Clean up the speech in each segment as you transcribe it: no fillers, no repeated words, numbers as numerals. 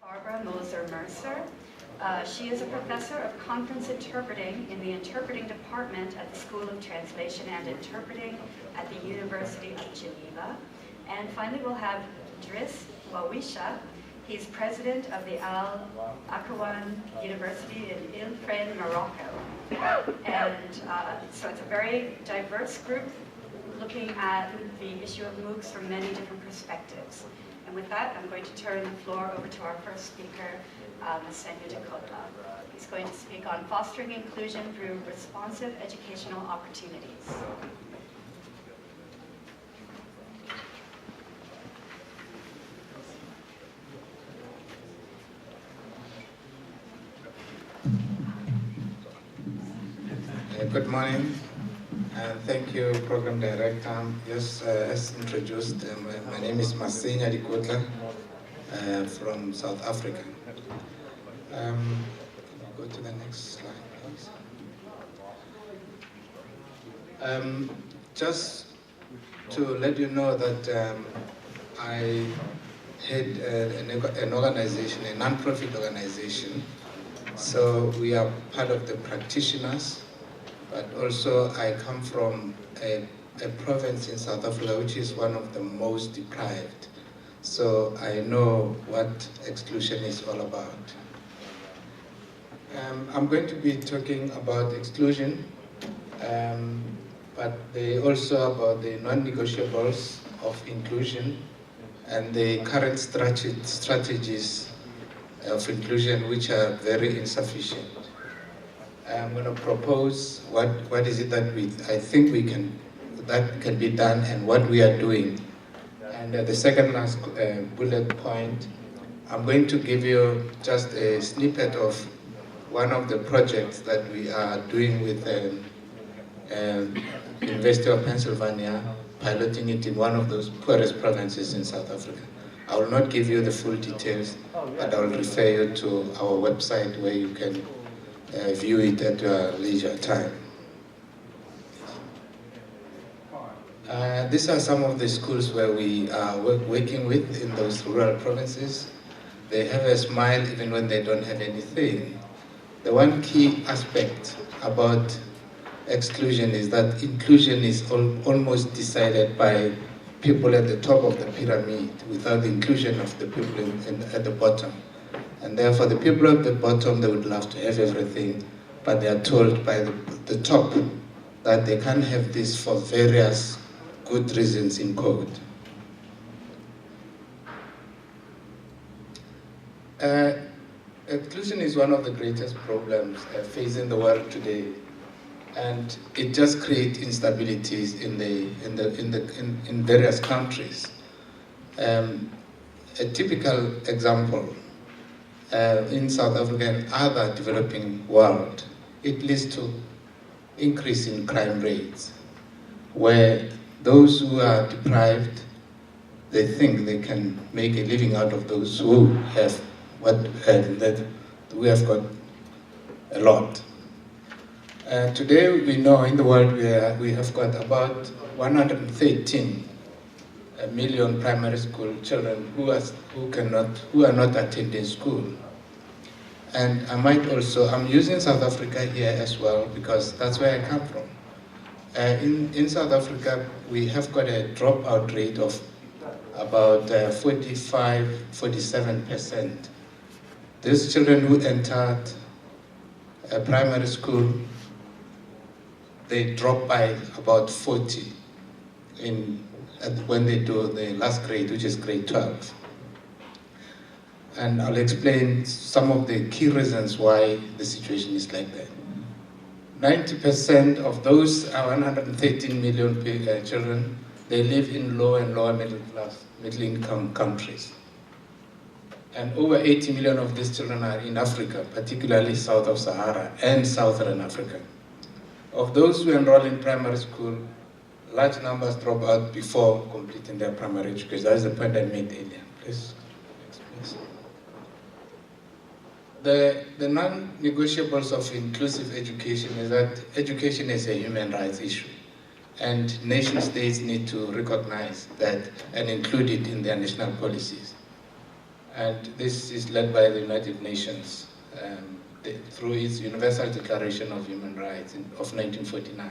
Barbara Moser-Mercer. She is a professor of conference interpreting in the interpreting department at the School of Translation and Interpreting at the University of Geneva. And finally, we'll have Driss Ouaouicha. He's president of the Al Akhawan University in Ilfren, Morocco. And so it's a very diverse group looking at the issue of MOOCs from many different perspectives. And with that, I'm going to turn the floor over to our first speaker, Masennya Dikotla. He's going to speak on fostering inclusion through responsive educational opportunities. Good morning, and thank you, Program Director. Yes, as introduced, my name is Masennya Dikotla from South Africa. Go to the next slide, please. Just to let you know that I head an organization, a non-profit organization. So we are part of the practitioners. But also I come from a province in South Africa which is one of the most deprived. So I know what exclusion is all about. I'm going to be talking about exclusion, but also about the non-negotiables of inclusion and the current strategies of inclusion which are very insufficient. I'm going to propose what is it that I think that can be done and what we are doing. And the second last bullet point, I'm going to give you just a snippet of one of the projects that we are doing with University of Pennsylvania, piloting it in one of those poorest provinces in South Africa. I will not give you the full details, but I will refer you to our website where you can view it at your leisure time. These are some of the schools where we are working with in those rural provinces. They have a smile even when they don't have anything. The one key aspect about exclusion is that inclusion is almost decided by people at the top of the pyramid without the inclusion of the people at the bottom. And therefore, the people at the bottom, they would love to have everything, but they are told by the top that they can't have this for various good reasons in code. Exclusion is one of the greatest problems facing the world today, and it just creates instabilities in various countries. A typical example. In South Africa and other developing world, it leads to increase in crime rates, where those who are deprived, they think they can make a living out of those who have that we have got a lot. Today we know in the world we have got about 113 million primary school children who are not attending school. And I might also, I'm using South Africa here as well because that's where I come from. In South Africa, we have got a dropout rate of about 47%. These children who entered primary school, they drop by about 40 when they do the last grade, which is grade 12. And I'll explain some of the key reasons why the situation is like that. 90% of those 113 million children, they live in low and lower middle income countries. And over 80 million of these children are in Africa, particularly south of Sahara and southern Africa. Of those who enroll in primary school, large numbers drop out before completing their primary education. That is the point I made earlier. Please. The non-negotiables of inclusive education is that education is a human rights issue, and nation states need to recognize that and include it in their national policies. And this is led by the United Nations through its Universal Declaration of Human Rights of 1949.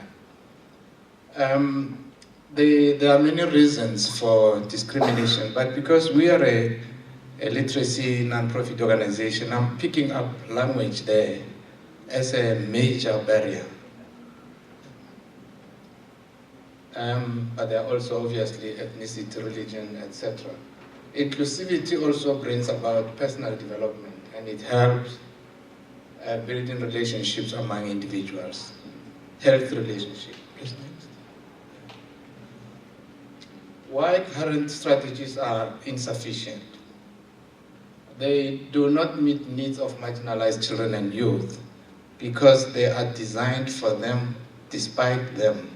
There are many reasons for discrimination, but because we are a literacy non-profit organization, I'm picking up language there as a major barrier. But there are also obviously ethnicity, religion, etc. Inclusivity also brings about personal development, and it helps building relationships among individuals. Health relationship. Please next. Why current strategies are insufficient? They do not meet needs of marginalized children and youth because they are designed for them despite them.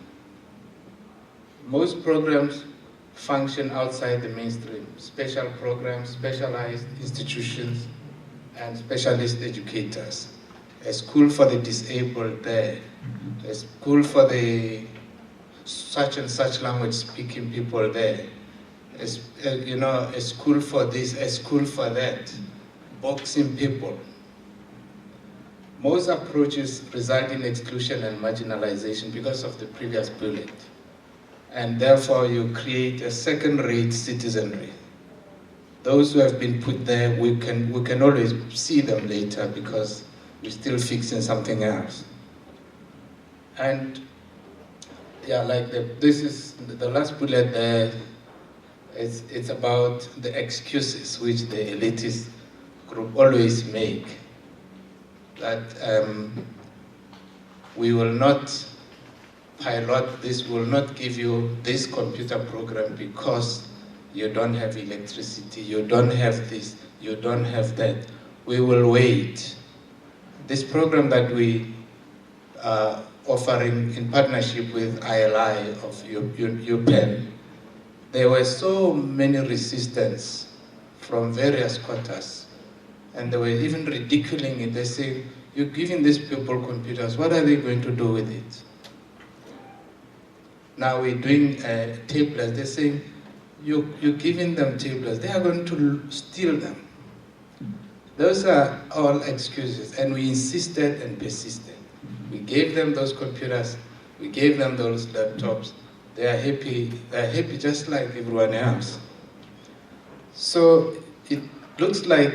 Most programs function outside the mainstream. Special programs, specialized institutions, and specialist educators. A school for the disabled there, a school for the such and such language speaking people there, a school for this, a school for that, boxing people. Most approaches result in exclusion and marginalization because of the previous bullet. And therefore you create a second-rate citizenry. Those who have been put there, we can always see them later because we're still fixing something else. And yeah, like this is the last bullet there. It's about the excuses which the elitist group always make. That we will not pilot this, will not give you this computer program because you don't have electricity, you don't have this, you don't have that. We will wait. This program that we are offering in partnership with ILI of UPenn, there were so many resistance from various quarters, and they were even ridiculing it. They say, you're giving these people computers, what are they going to do with it? Now we're doing tablets. They're saying, you're giving them tablets. They are going to steal them. Those are all excuses, and we insisted and persisted. We gave them those computers. We gave them those laptops. They are happy just like everyone else. So it looks like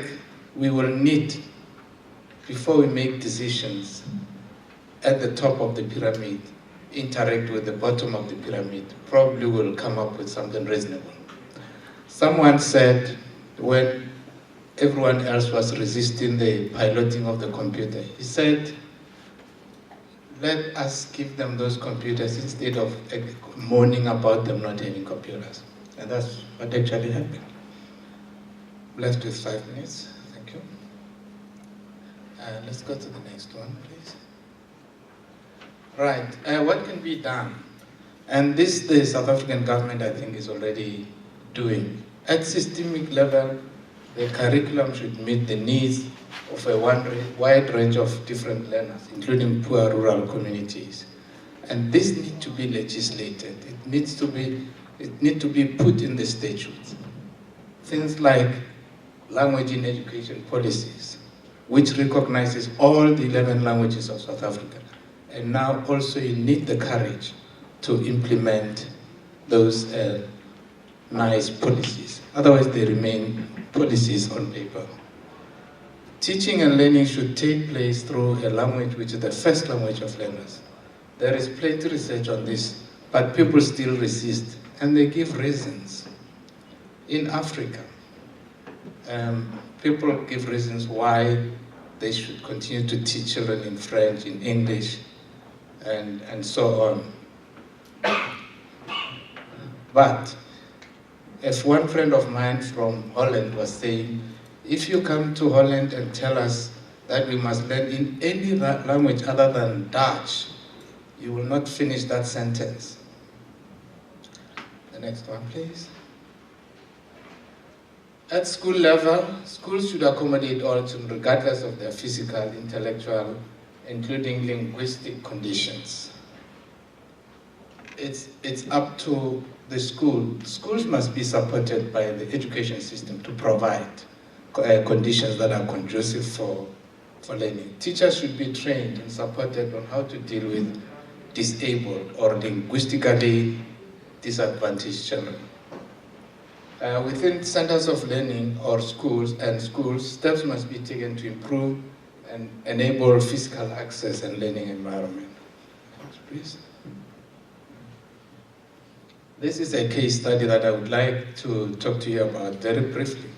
we will need, before we make decisions, at the top of the pyramid, interact with the bottom of the pyramid, probably will come up with something reasonable. Someone said when everyone else was resisting the piloting of the computer, he said, let us give them those computers instead of moaning about them not having computers. And that's what actually happened. Left with 5 minutes, thank you. Let's go to the next one, please. Right, what can be done? And this the South African government, I think, is already doing. At systemic level, the curriculum should meet the needs of a wide range of different learners, including poor rural communities. And this needs to be legislated. It needs to be put in the statutes. Things like language in education policies, which recognizes all the 11 languages of South Africa. And now also you need the courage to implement those nice policies. Otherwise they remain policies on paper. Teaching and learning should take place through a language which is the first language of learners. There is plenty of research on this, but people still resist, and they give reasons. In Africa, people give reasons why they should continue to teach children in French, in English, and so on. But as one friend of mine from Holland was saying, if you come to Holland and tell us that we must learn in any language other than Dutch, you will not finish that sentence. The next one, please. At school level, schools should accommodate all children regardless of their physical, intellectual, including linguistic conditions. It's up to the school. Schools must be supported by the education system to provide. conditions that are conducive for learning. Teachers should be trained and supported on how to deal with disabled or linguistically disadvantaged children. Within centers of learning or schools, steps must be taken to improve and enable physical access and learning environment. Please. This is a case study that I would like to talk to you about very briefly.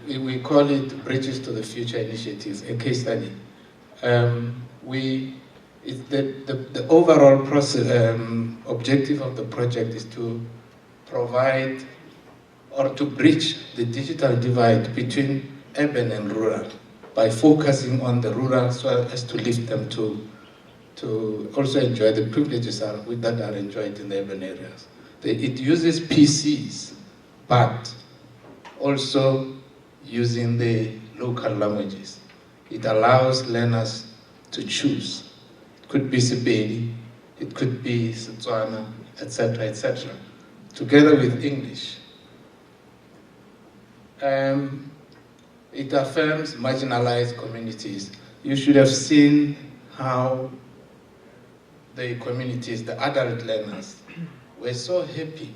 We call it Bridges to the Future Initiative, a case study. The overall process, objective of the project is to provide or to bridge the digital divide between urban and rural by focusing on the rural so as to lift them to also enjoy the privileges that are enjoyed in the urban areas. It uses PCs, but also using the local languages. It allows learners to choose. It could be Sepedi, it could be Setswana, etc., etc., together with English. It affirms marginalized communities. You should have seen how the communities, the adult learners, were so happy.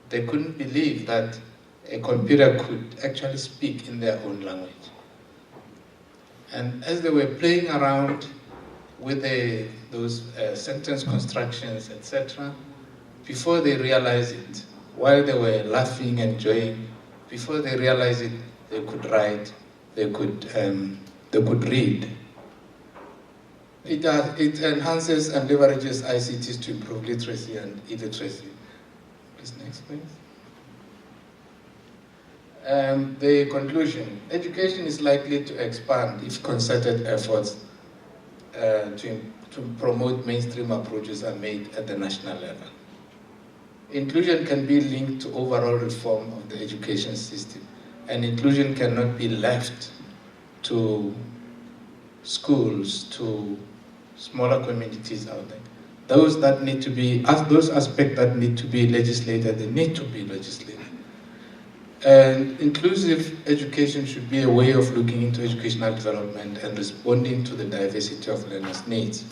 They couldn't believe that a computer could actually speak in their own language. And as they were playing around with those sentence constructions, etc., before they realized it, while they were laughing, enjoying, before they realized it, they could write, they could read. It enhances and leverages ICTs to improve literacy and illiteracy. Please, next, please. The conclusion: education is likely to expand if concerted efforts to promote mainstream approaches are made at the national level. Inclusion can be linked to overall reform of the education system, and inclusion cannot be left to schools, to smaller communities out there. Those aspects that need to be legislated, they need to be legislated. And inclusive education should be a way of looking into educational development and responding to the diversity of learners' needs.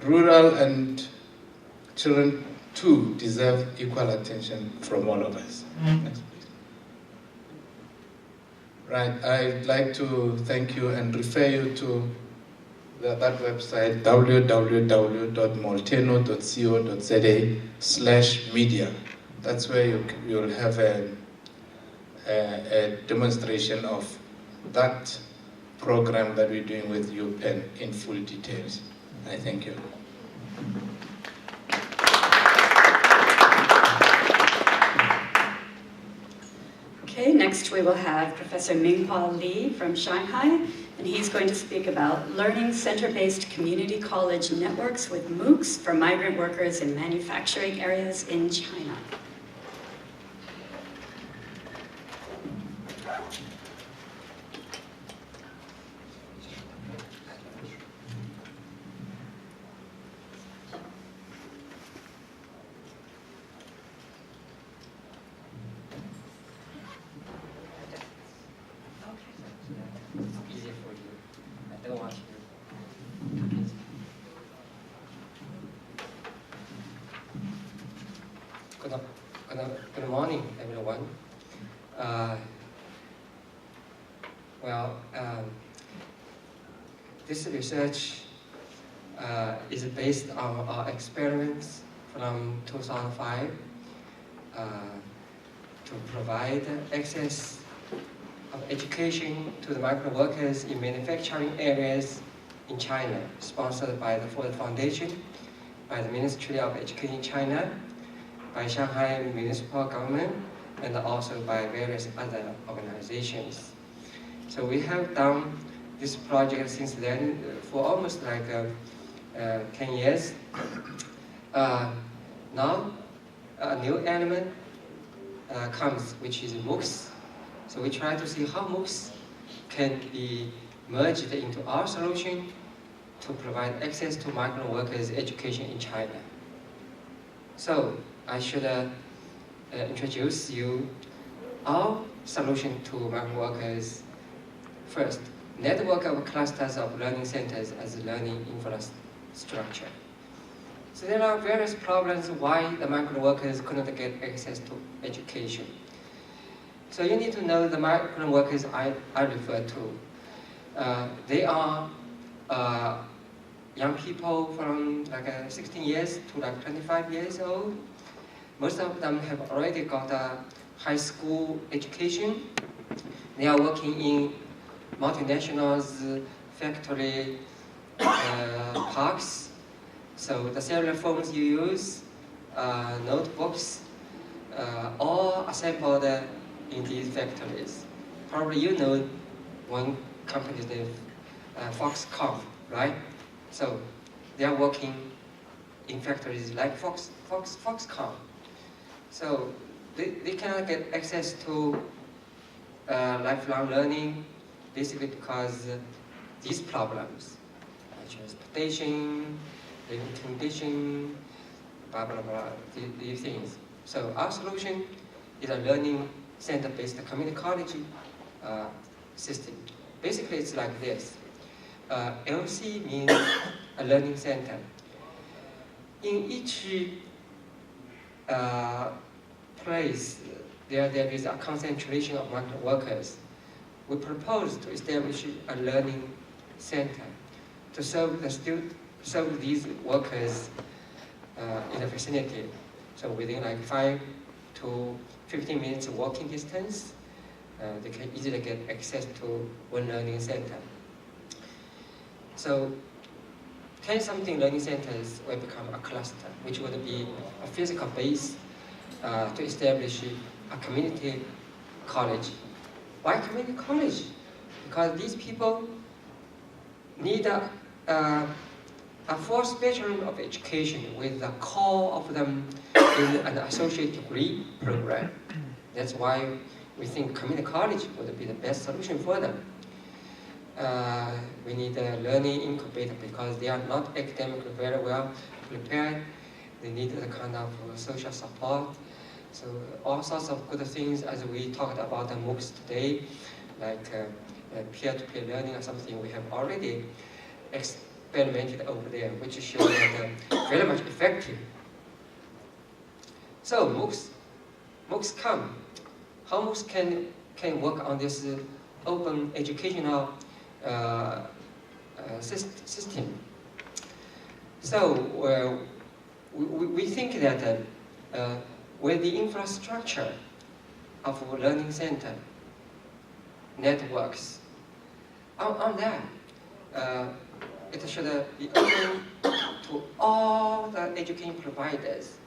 Rural and children too deserve equal attention from all of us. Next, please. Right, I'd like to thank you and refer you to that website, www.molteno.co.za/media. That's where you'll have a demonstration of that program that we're doing with UPenn in full details. I thank you. Okay, next we will have Professor Minghua Li from Shanghai, and he's going to speak about learning center-based community college networks with MOOCs for migrant workers in manufacturing areas in China. Good morning, everyone. This research is based on our experiments from 2005 to provide access of education to the migrant workers in manufacturing areas in China, sponsored by the Ford Foundation, by the Ministry of Education in China, by Shanghai municipal government, and also by various other organizations. So we have done this project since then for almost like 10 years. Now a new element comes, which is MOOCs. So we try to see how MOOCs can be merged into our solution to provide access to migrant workers' education in China. So I should introduce you our solution to migrant workers. First, network of clusters of learning centers as learning infrastructure. So there are various problems why the migrant workers couldn't get access to education. So you need to know the migrant workers I refer to. They are young people from like 16 years to like 25 years old. Most of them have already got a high school education. They are working in multinationals, factory, parks. So the cellular phones you use, notebooks, all assembled in these factories. Probably you know one company's name, Foxconn, right? So they are working in factories like Foxconn. So they cannot get access to lifelong learning, basically because these problems, transportation, living condition, blah, blah, blah, these things. So our solution is a learning center-based community college system. Basically, it's like this. LC means a learning center. In each place, there is a concentration of migrant workers. We propose to establish a learning center to serve these workers in the vicinity. So within like 5 to 15 minutes walking distance, they can easily get access to one learning center. So 10-something learning centers will become a cluster, which would be a physical base to establish a community college. Why community college? Because these people need a full spectrum of education with the core of them in an associate degree program. That's why we think community college would be the best solution for them. We need a learning incubator because they are not academically very well prepared. They need the kind of social support. So all sorts of good things as we talked about the MOOCs today, like peer-to-peer learning or something we have already experimented over there, which shows that very much effective. So MOOCs come. How MOOCs can work on this open educational system? So we think that with the infrastructure of a learning center, networks, on that, it should be open to all the education providers.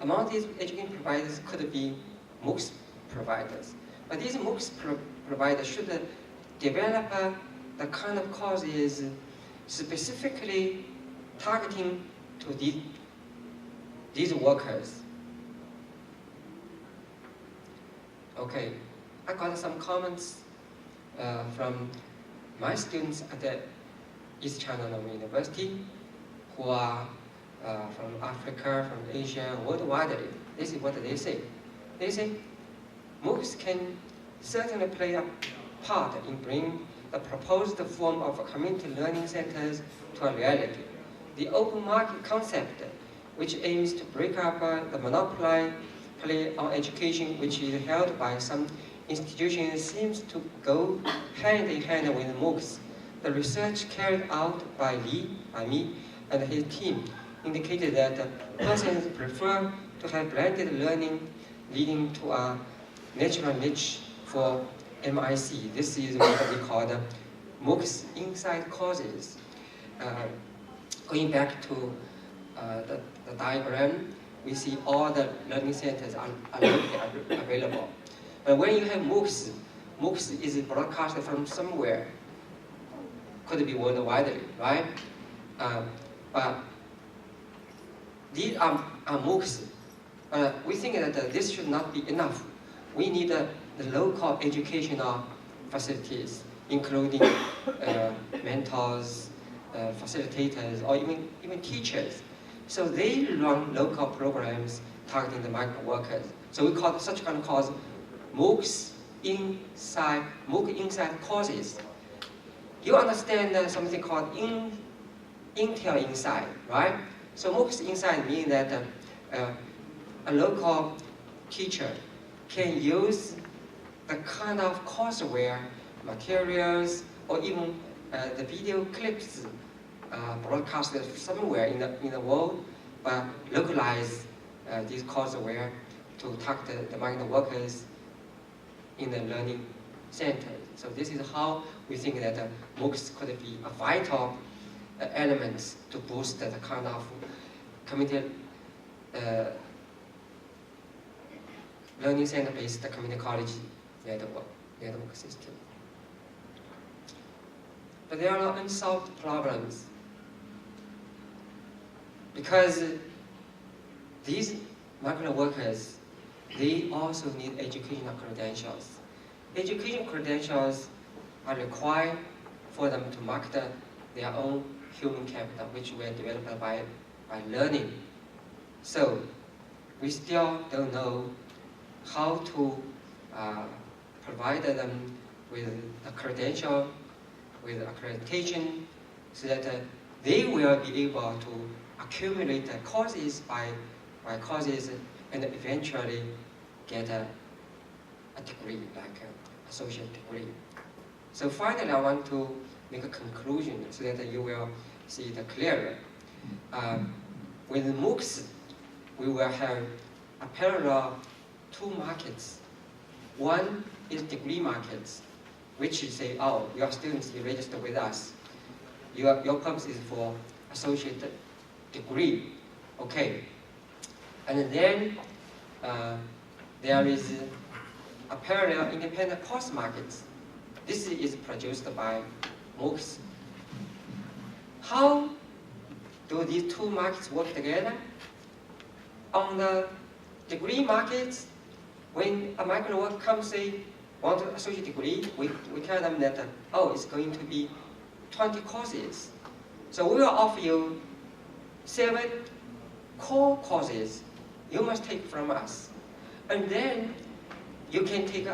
Among these education providers could be MOOCs providers. But these MOOCs providers should develop the kind of courses specifically targeting to these workers. Okay, I got some comments from my students at the East China University who are from Africa, from Asia, worldwide. This is what they say. They say MOOCs can certainly play a part in bringing the proposed form of community learning centers to a reality. The open market concept, which aims to break up the monopoly on education, which is held by some institutions, seems to go hand in hand with MOOCs. The research carried out by me, and his team indicated that persons prefer to have blended learning leading to a natural niche for MIC. This is what we call the MOOCs inside courses. Going back to the diagram, we see all the learning centers are available. But when you have MOOCs, MOOCs is broadcasted from somewhere. Could be worldwide, right? But these are MOOCs. We think that this should not be enough. We need the local educational facilities, including mentors, facilitators, or even teachers. So they run local programs targeting the migrant workers. So we call such kind of course MOOCs MOOC inside courses. You understand something called Intel inside, right? So MOOCs inside means that a local teacher can use the kind of courseware, materials, or even the video clips broadcasted somewhere in the world, but localize these courseware to target the migrant workers in the learning center. So this is how we think that MOOCs could be a vital element to boost the kind of community learning center-based community college network system. But there are unsolved problems because these migrant workers, they also need educational credentials. Education credentials are required for them to market their own human capital, which were developed by learning. So we still don't know how to provide them with a credential, with accreditation, so that they will be able to accumulate courses by courses and eventually get a degree, like an associate degree. So finally, I want to make a conclusion so that you will see it clearer. With MOOCs, we will have a parallel two markets. One is degree markets, which you say, oh, your students, you register with us. Your purpose is for associate degree. Okay. And then there is a parallel independent course market. This is produced by MOOCs. How do these two markets work together? On the degree markets, when a migrant worker comes, say, want an associate degree, we tell them that, oh, it's going to be 20 courses. So we will offer you 7 core courses you must take from us. And then you can take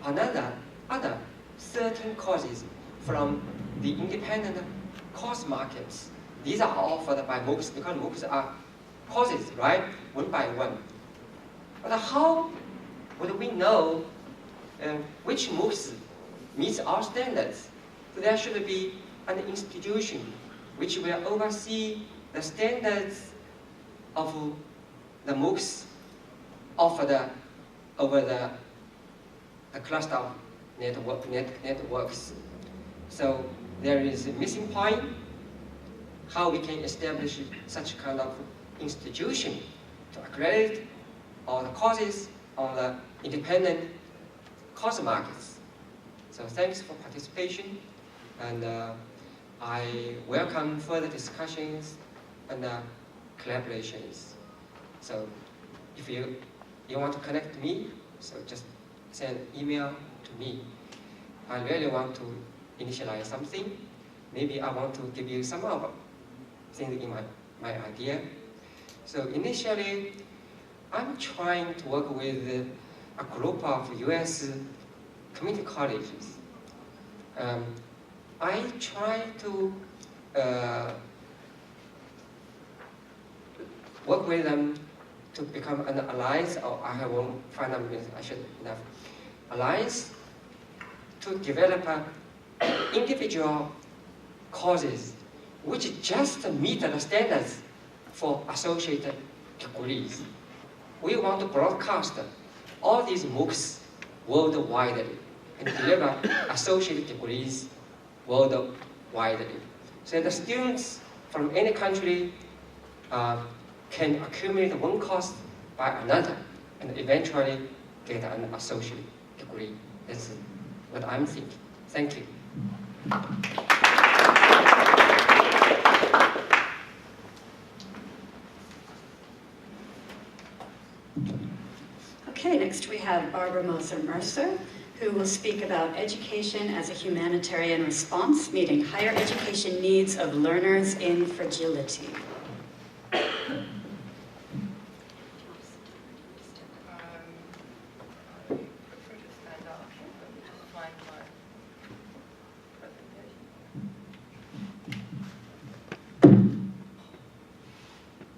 other 13 courses from the independent course markets. These are offered by MOOCs because MOOCs are courses, right? One by one. But how would we know which MOOCs meets our standards? So there should be an institution which will oversee the standards of the MOOCs offered over the cluster of networks. So there is a missing point, how we can establish such kind of institution to accredit all the courses on the independent course markets. So thanks for participation, and I welcome further discussions and collaborations. So if you want to connect to me, so just send email to me. I really want to initialize something. Maybe I want to give you some of things in my idea. So initially, I'm trying to work with a group of US community colleges. I try to work with them to become an alliance, or I won't find out, I should enough. Alliance to develop individual courses which just meet the standards for associate degrees. We want to broadcast all these MOOCs worldwide and deliver associate degrees worldwide. So the students from any country can accumulate one course by another and eventually get an associate degree. That's what I'm thinking. Thank you. Okay, next we have Barbara Moser-Mercer, who will speak about education as a humanitarian response, meeting higher education needs of learners in fragility.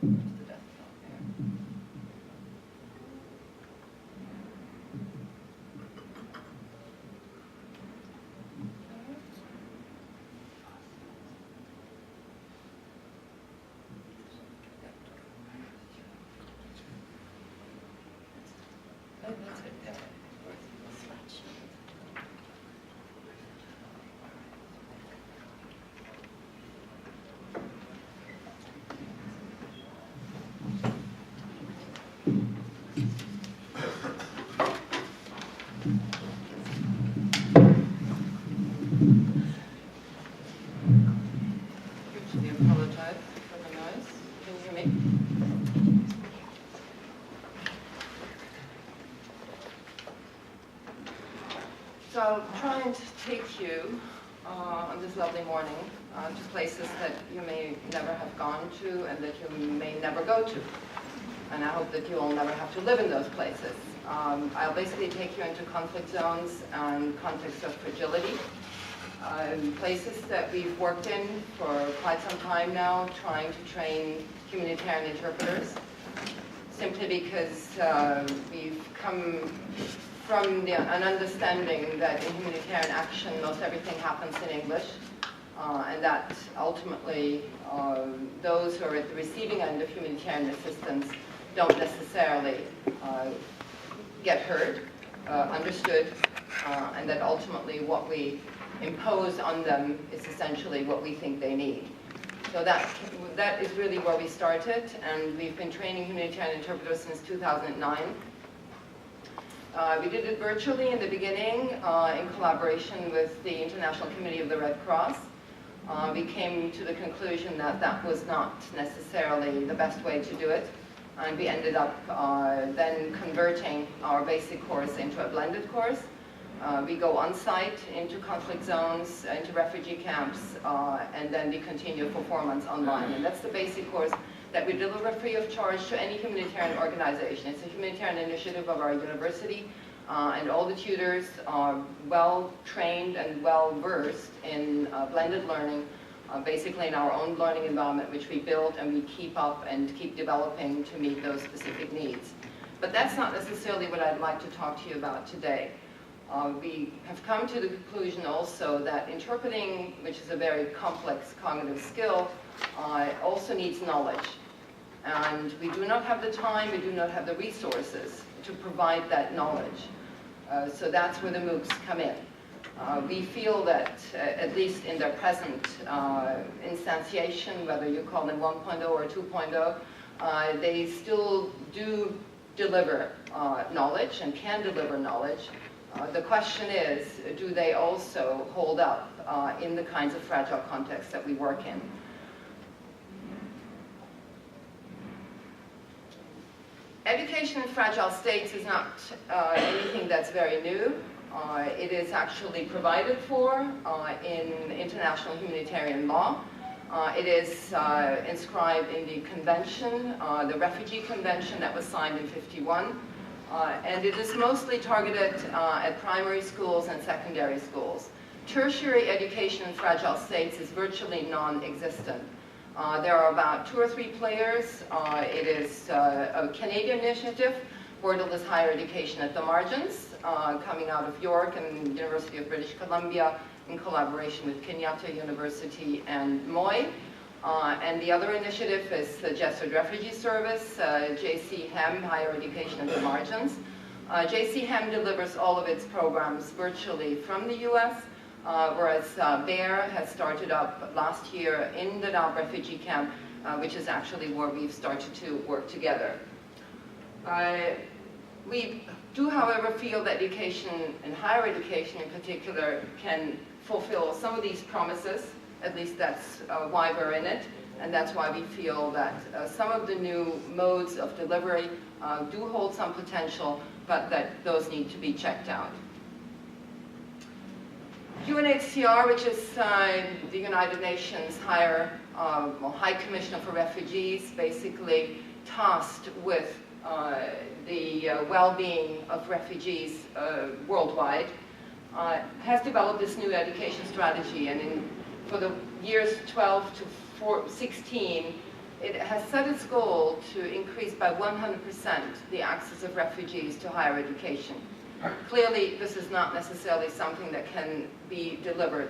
the desktop here. Oh, that's it. Yeah. Hugely apologize for the noise. Can you hear me? So I'll try and take you on this lovely morning to places that you may never have gone to and that you may never go to. And I hope that you will never have to live in those places. I'll basically take you into conflict zones and contexts of fragility. Places that we've worked in for quite some time now, trying to train humanitarian interpreters, simply because we've come from an understanding that in humanitarian action most everything happens in English, and that ultimately those who are at the receiving end of humanitarian assistance don't necessarily get heard, understood, and that ultimately what we impose on them is essentially what we think they need. So that is really where we started, and we've been training humanitarian interpreters since 2009. We did it virtually in the beginning in collaboration with the International Committee of the Red Cross. We came to the conclusion that that was not necessarily the best way to do it, and we ended up then converting our basic course into a blended course. We go on site into conflict zones, into refugee camps, and then we continue for 4 months online. And that's the basic course that we deliver free of charge to any humanitarian organization. It's a humanitarian initiative of our university, and all the tutors are well trained and well versed in blended learning, basically in our own learning environment, which we build and we keep up and keep developing to meet those specific needs. But that's not necessarily what I'd like to talk to you about today. We have come to the conclusion also that interpreting, which is a very complex cognitive skill, also needs knowledge. And we do not have the time, we do not have the resources to provide that knowledge. So that's where the MOOCs come in. We feel that, at least in their present instantiation, whether you call them 1.0 or 2.0, they still do deliver knowledge and can deliver knowledge. The question is, do they also hold up in the kinds of fragile contexts that we work in? Education in fragile states is not anything that's very new. It is actually provided for in international humanitarian law. It is inscribed in the convention, the Refugee Convention that was signed in '51. And it is mostly targeted at primary schools and secondary schools. Tertiary education in fragile states is virtually non-existent. There are about 2 or 3 players. It is a Canadian initiative, Wordless Higher Education at the Margins, coming out of York and the University of British Columbia in collaboration with Kenyatta University and Moi. And the other initiative is the Jesuit Refugee Service, JCHEM, Higher Education at the Margins. JCHEM delivers all of its programs virtually from the US, whereas BEAR has started up last year in the Dadaab refugee camp, which is actually where we've started to work together. We do, however, feel that education and higher education in particular can fulfill some of these promises. At least that's why we're in it, and that's why we feel that some of the new modes of delivery do hold some potential, but that those need to be checked out. UNHCR, which is the United Nations High Commissioner for Refugees, basically tasked with the well-being of refugees worldwide, has developed this new education strategy, and for the years 12 to 16, it has set its goal to increase by 100% the access of refugees to higher education. Clearly, this is not necessarily something that can be delivered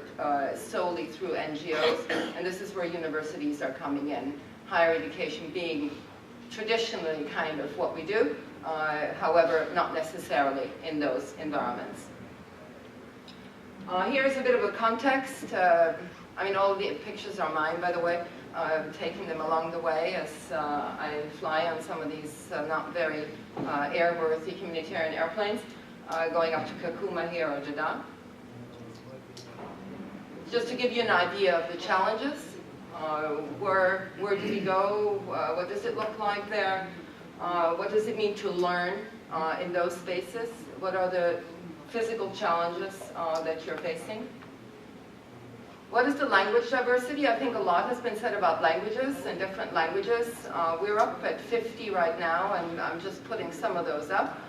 solely through NGOs, and this is where universities are coming in. Higher education being traditionally kind of what we do, however, not necessarily in those environments. Here's a bit of a context. I mean, all the pictures are mine, by the way. I'm taking them along the way as I fly on some of these not very airworthy humanitarian airplanes, going up to Kakuma here or Jeddah. Just to give you an idea of the challenges, where do we go? What does it look like there? What does it mean to learn in those spaces? What are the physical challenges that you're facing? What is the language diversity? I think a lot has been said about languages and different languages. We're up at 50 right now, and I'm just putting some of those up.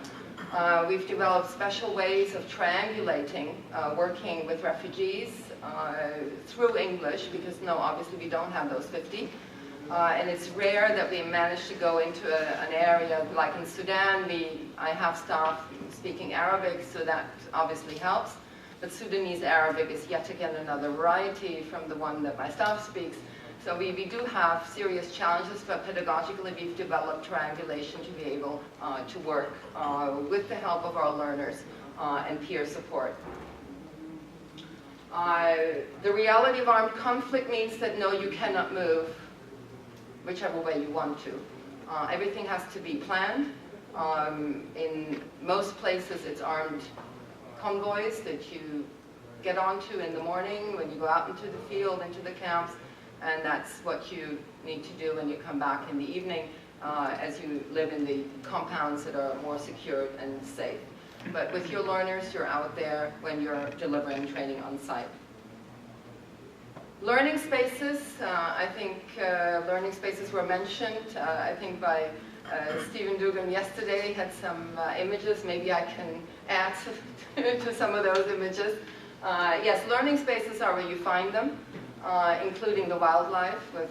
We've developed special ways of triangulating, working with refugees through English, because no, obviously we don't have those 50. And it's rare that we manage to go into an area, like in Sudan, I have staff speaking Arabic, so that obviously helps. But Sudanese Arabic is yet again another variety from the one that my staff speaks. So we do have serious challenges, but pedagogically we've developed triangulation to be able to work with the help of our learners and peer support. The reality of armed conflict means that no, you cannot move whichever way you want to. Everything has to be planned. In most places it's armed convoys that you get onto in the morning when you go out into the field, into the camps, and that's what you need to do when you come back in the evening as you live in the compounds that are more secure and safe. But with your learners, you're out there when you're delivering training on site. Learning spaces, I think learning spaces were mentioned, I think by Stephen Dugan yesterday had some images. Maybe I can add to some of those images. Yes, learning spaces are where you find them, including the wildlife with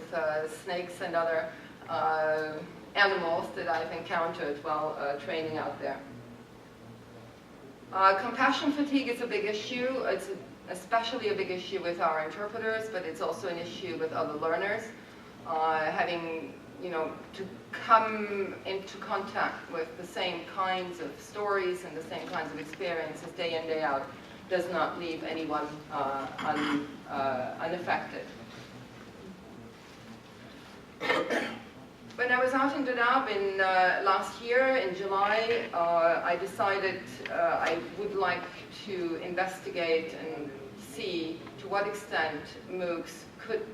snakes and other animals that I've encountered while training out there. Compassion fatigue is a big issue. It's especially a big issue with our interpreters, but it's also an issue with other learners. Having, to come into contact with the same kinds of stories and the same kinds of experiences day in, day out does not leave anyone unaffected. When I was out in Dadaab last year, in July, I decided I would like to investigate and see to what extent MOOCs could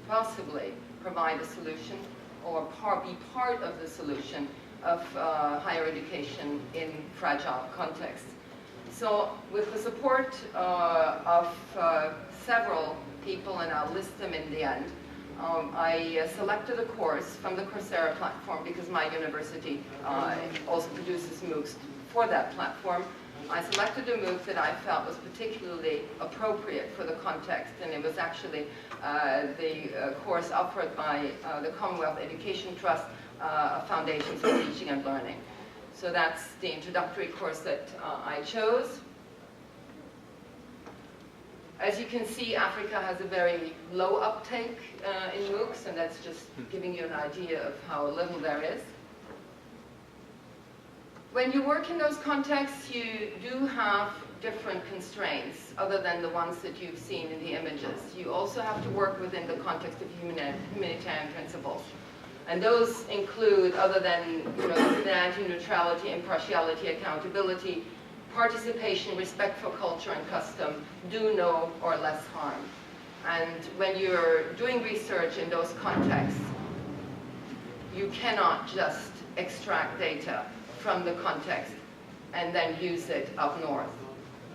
possibly provide a solution or be part of the solution of higher education in fragile contexts. So with the support of several people, and I'll list them in the end, I selected a course from the Coursera platform because my university also produces MOOCs for that platform. I selected a MOOC that I felt was particularly appropriate for the context, and it was actually the course offered by the Commonwealth Education Trust, Foundations for Teaching and Learning. So that's the introductory course that I chose. As you can see, Africa has a very low uptake in MOOCs, and that's just giving you an idea of how little there is. When you work in those contexts, you do have different constraints other than the ones that you've seen in the images. You also have to work within the context of humanitarian principles. And those include, other than humanity, neutrality, impartiality, accountability, participation, respect for culture and custom, do no or less harm. And when you're doing research in those contexts, you cannot just extract data from the context and then use it up north.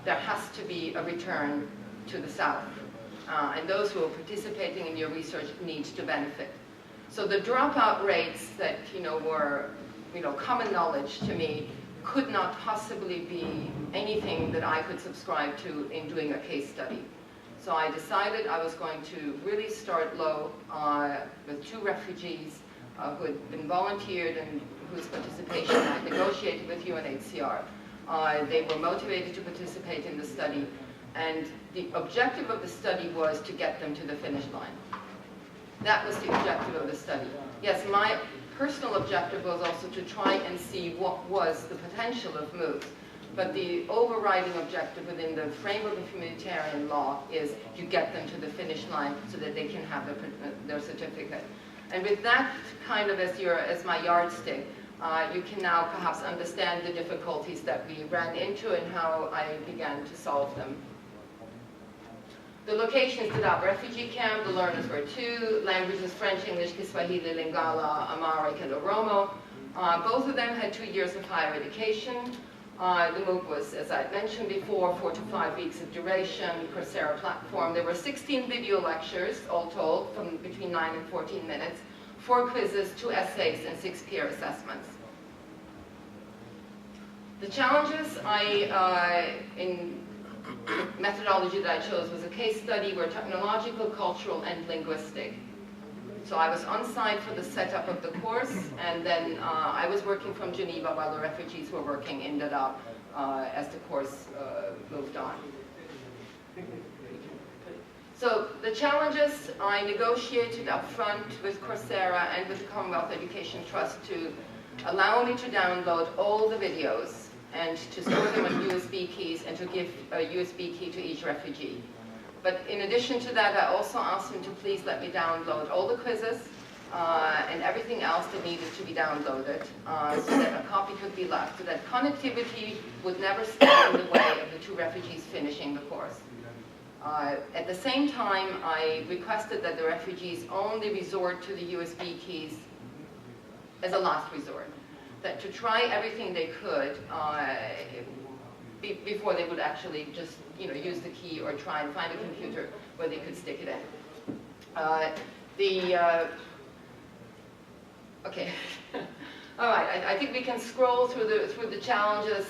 There has to be a return to the south. And those who are participating in your research need to benefit. So the dropout rates that were common knowledge to me could not possibly be anything that I could subscribe to in doing a case study. So I decided I was going to really start low with 2 refugees who had been volunteered and whose participation I negotiated with UNHCR. They were motivated to participate in the study, and the objective of the study was to get them to the finish line. That was the objective of the study. Yes, my personal objective was also to try and see what was the potential of MOOCs, but the overriding objective within the framework of humanitarian law is you get them to the finish line so that they can have their certificate. And with that kind of as my yardstick, you can now perhaps understand the difficulties that we ran into and how I began to solve them. The location is the Dadaab refugee camp. The learners were two. Languages, French, English, Kiswahili, Lingala, Amharic, and Oromo. Both of them had 2 years of higher education. The MOOC was, as I mentioned before, 4 to 5 weeks of duration, Coursera platform. There were 16 video lectures, all told, from between 9 and 14 minutes, 4 quizzes, 2 essays, and 6 peer assessments. The challenges in the methodology that I chose was a case study were technological, cultural, and linguistic. So I was on site for the setup of the course, and then I was working from Geneva while the refugees were working in Dadaab as the course moved on. So the challenges, I negotiated up front with Coursera and with the Commonwealth Education Trust to allow me to download all the videos and to store them on USB keys and to give a USB key to each refugee. But in addition to that, I also asked them to please let me download all the quizzes and everything else that needed to be downloaded so that a copy could be left, so that connectivity would never stand in the way of the 2 refugees finishing the course. At the same time, I requested that the refugees only resort to the USB keys as a last resort, that to try everything they could before they would actually just use the key or try and find a computer where they could stick it in. Okay, all right. I think we can scroll through the challenges.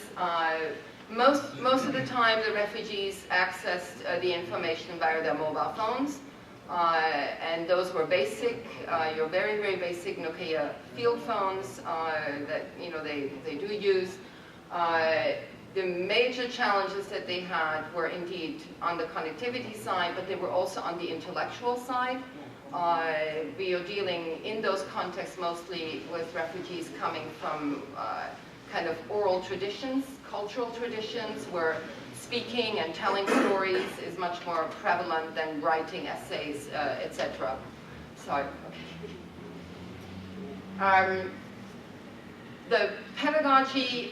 Most of the time, the refugees accessed the information via their mobile phones, and those were basic, your very, very basic Nokia field phones that they do use. The major challenges that they had were indeed on the connectivity side, but they were also on the intellectual side. We are dealing in those contexts mostly with refugees coming from kind of oral traditions, cultural traditions, where speaking and telling stories is much more prevalent than writing essays, etc. Sorry. Okay. The pedagogy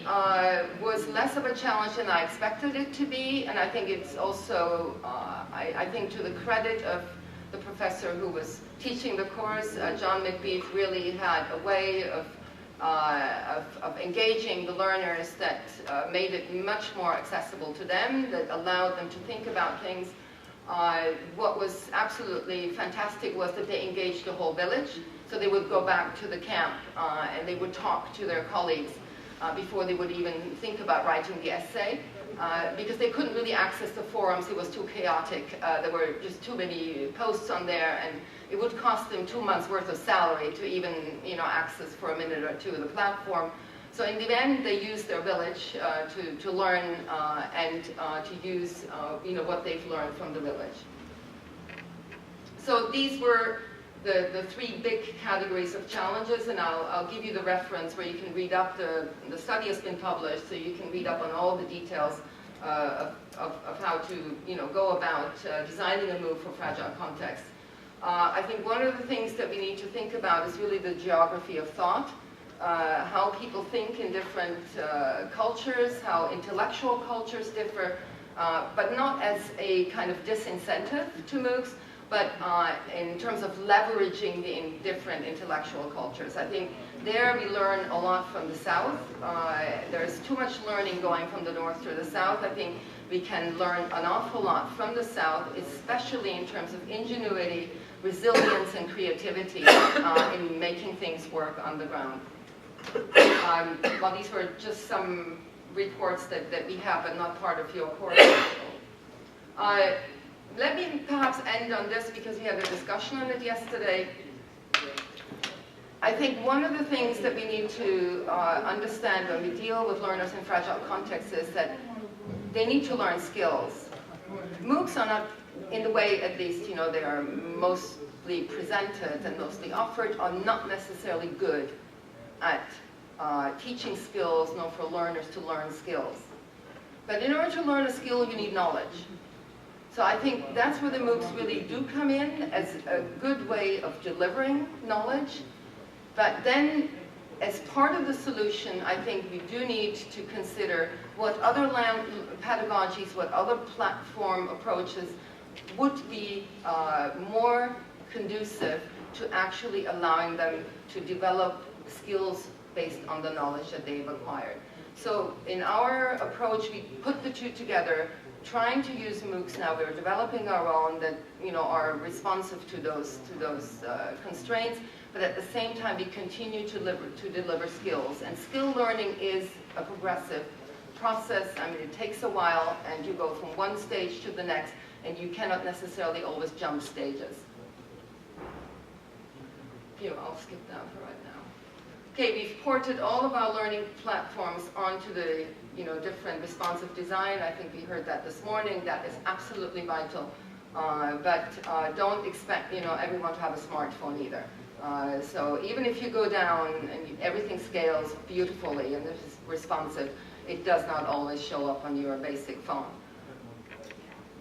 was less of a challenge than I expected it to be, and I think it's also, I think to the credit of the professor who was teaching the course, John McBeath really had a way of engaging the learners that made it much more accessible to them, that allowed them to think about things. What was absolutely fantastic was that they engaged the whole village. So they would go back to the camp and they would talk to their colleagues before they would even think about writing the essay, because they couldn't really access the forums. It was too chaotic. There were just too many posts on there, and it would cost them 2 months' worth of salary to even access for a minute or two the platform. So in the end, they used their village to learn and to use what they've learned from the village. So these were the 3 big categories of challenges, and I'll give you the reference where you can read up. The study has been published, so you can read up on all the details of how to go about designing a MOOC for fragile contexts. I think one of the things that we need to think about is really the geography of thought, how people think in different cultures, how intellectual cultures differ, but not as a kind of disincentive to MOOCs, but in terms of leveraging the different intellectual cultures. I think there we learn a lot from the South. There's too much learning going from the North to the South. I think we can learn an awful lot from the South, especially in terms of ingenuity, resilience, and creativity in making things work on the ground. Well, these were just some reports that we have, but not part of your course. Let me perhaps end on this, because we had a discussion on it yesterday. I think one of the things that we need to understand when we deal with learners in fragile contexts is that they need to learn skills. MOOCs are not, in the way at least, you know, they are mostly presented and mostly offered, are not necessarily good at teaching skills, nor for learners to learn skills. But in order to learn a skill, you need knowledge. So I think that's where the MOOCs really do come in as a good way of delivering knowledge. But then, as part of the solution, I think we do need to consider what other pedagogies, what other platform approaches would be more conducive to actually allowing them to develop skills based on the knowledge that they've acquired. So in our approach, we put the two together, trying to use MOOCs now. We're developing our own that, you know, are responsive to those constraints, but at the same time, we continue to deliver skills. And skill learning is a progressive process. I mean, it takes a while, and you go from one stage to the next, and you cannot necessarily always jump stages. Here, I'll skip down for right now. Okay, we've ported all of our learning platforms onto the, you know, different responsive design. I think we heard that this morning. That is absolutely vital. But don't expect, you know, everyone to have a smartphone either. So even if you go down and everything scales beautifully and this is responsive, it does not always show up on your basic phone.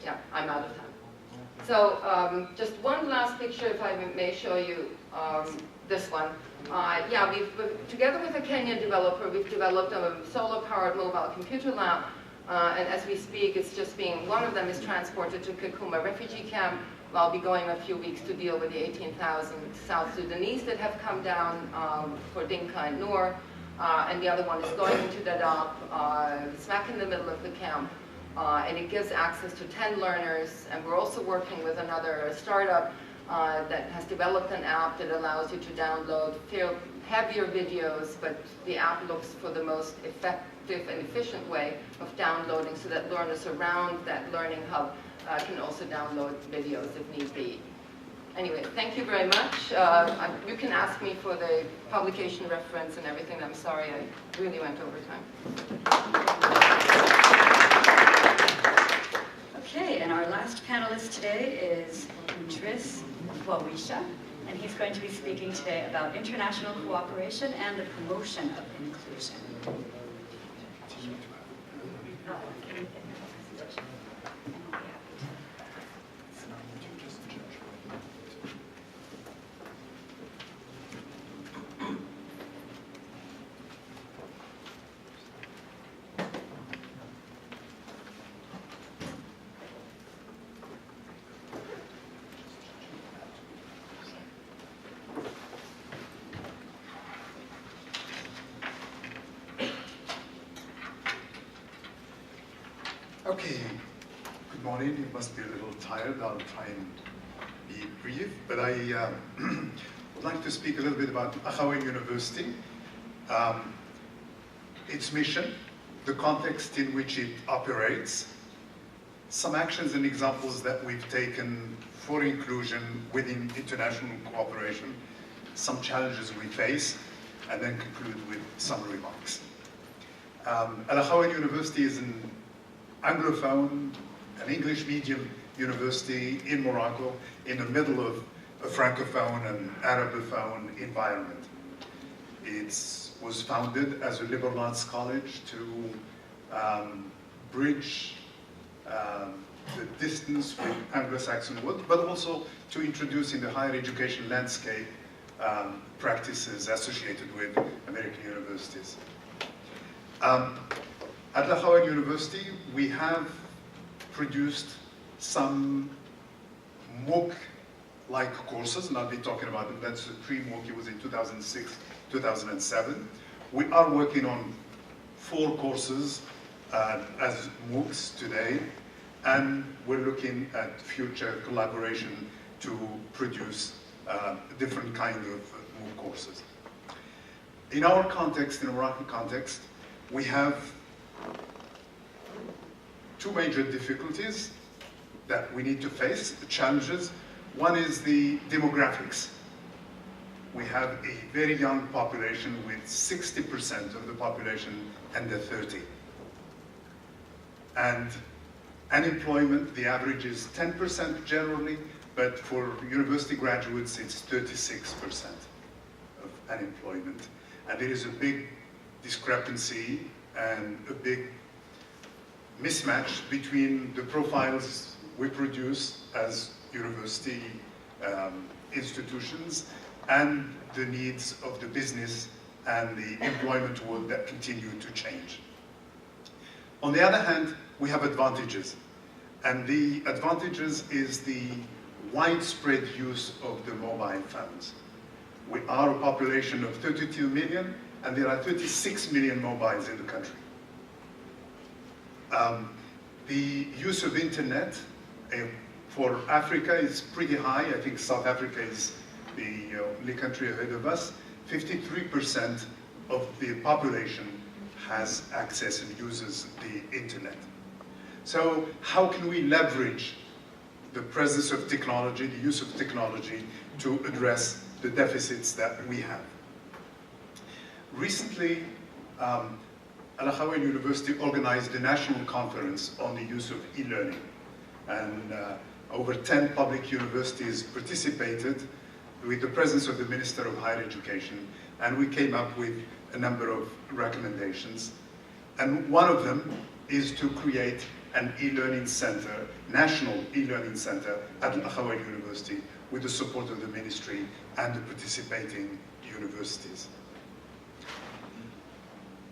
Yeah, I'm out of time. So just one last picture, if I may show you this one. Yeah, we've together with a Kenyan developer, we've developed a solar-powered mobile computer lab, and as we speak, it's just being, one of them is transported to Kakuma refugee camp. I'll be going a few weeks to deal with the 18,000 South Sudanese that have come down for Dinka and Noor, and the other one is going into Dadaab, smack in the middle of the camp, and it gives access to 10 learners, and we're also working with another startup that has developed an app that allows you to download heavier videos, but the app looks for the most effective and efficient way of downloading so that learners around that learning hub can also download videos if need be. Anyway, thank you very much. You can ask me for the publication reference and everything. I'm sorry, I really went over time. Okay, and our last panelist today is Driss of Ouaouicha, and he's going to be speaking today about international cooperation and the promotion of inclusion. Okay, good morning. You must be a little tired. I'll try and be brief, but I would like to speak a little bit about Ouaouicha University, its mission, the context in which it operates, some actions and examples that we've taken for inclusion within international cooperation, some challenges we face, and then conclude with some remarks. Ouaouicha University is an Anglophone, an English medium university in Morocco, in the middle of a Francophone and Arabophone environment. It was founded as a liberal arts college to bridge the distance with Anglo-Saxon world, but also to introduce in the higher education landscape practices associated with American universities. At Ouaouicha University, we have produced some MOOC-like courses, and I'll be talking about them. That's the pre-MOOC, it was in 2006, 2007. We are working on 4 courses as MOOCs today, and we're looking at future collaboration to produce different kind of MOOC courses. In our context, in a Moroccan context, we have 2 major difficulties that we need to face, the challenges. One is the demographics. we have a very young population with 60% of the population under 30. And unemployment, the average is 10% generally, but for university graduates, it's 36% of unemployment. And there is a big discrepancy and a big mismatch between the profiles we produce as university institutions and the needs of the business and the employment world that continue to change. On the other hand, we have advantages. And the advantages is the widespread use of the mobile phones. We are a population of 32 million, and there are 36 million mobiles in the country. The use of internet for Africa is pretty high. I think South Africa is the only country ahead of us. 53% of the population has access and uses the internet. So how can we leverage the presence of technology, the use of technology, to address the deficits that we have? Recently, Al-Akhawayn University organized a national conference on the use of e-learning. And over 10 public universities participated with the presence of the Minister of Higher Education, and we came up with a number of recommendations. And one of them is to create an e-learning center, national e-learning center at Al-Akhawayn University with the support of the ministry and the participating universities.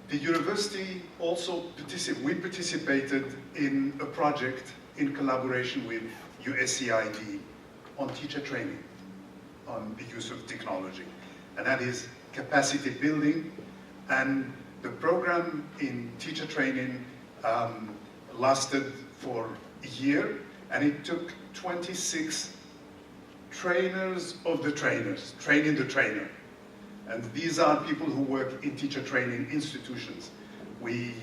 The university also participated in a project in collaboration with USAID on teacher training, on the use of technology, and that is capacity building. And the program in teacher training lasted for a year, and it took 26 trainers of the trainers, training the trainer. And these are people who work in teacher training institutions. We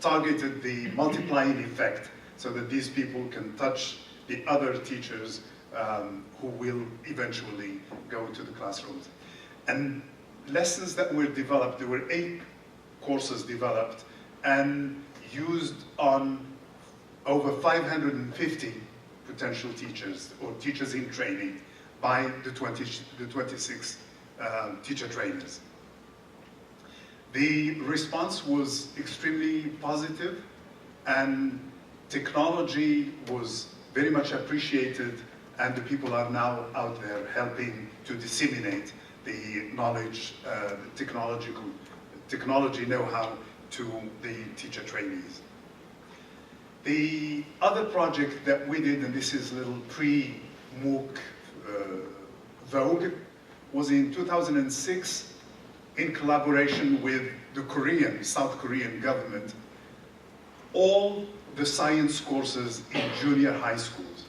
targeted the multiplying effect so that these people can touch the other teachers who will eventually go to the classrooms. And lessons that were developed, there were 8 courses developed and used on over 550 potential teachers or teachers in training by the 26 teacher trainers. The response was extremely positive, and technology was very much appreciated, and the people are now out there helping to disseminate the knowledge, technology know-how to the teacher trainees. The other project that we did, and this is a little pre-MOOC vogue, was in 2006 in collaboration with the South Korean government, all the science courses in junior high schools.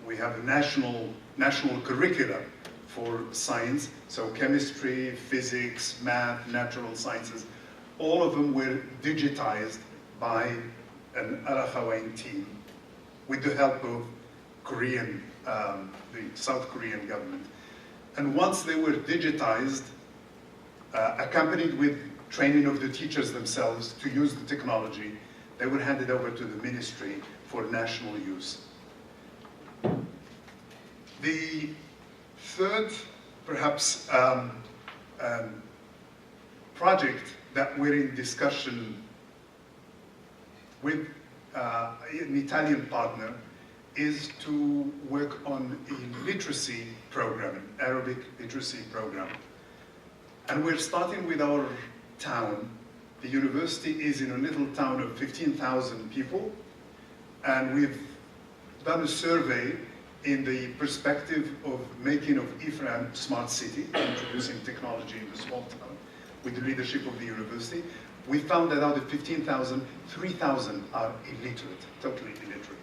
We have a national curriculum for science, so chemistry, physics, math, natural sciences, all of them were digitized by an Al-Akhawayn team with the help of the South Korean government. And once they were digitized, accompanied with training of the teachers themselves to use the technology, they were handed over to the ministry for national use. The third, perhaps, project that we're in discussion with an Italian partner is to work on a literacy program, an Arabic literacy program. And we're starting with our town. The university is in a little town of 15,000 people, and we've done a survey in the perspective of making of Ifran a smart city, introducing technology in the small town with the leadership of the university. We found that out of 15,000, 3,000 are illiterate, totally illiterate.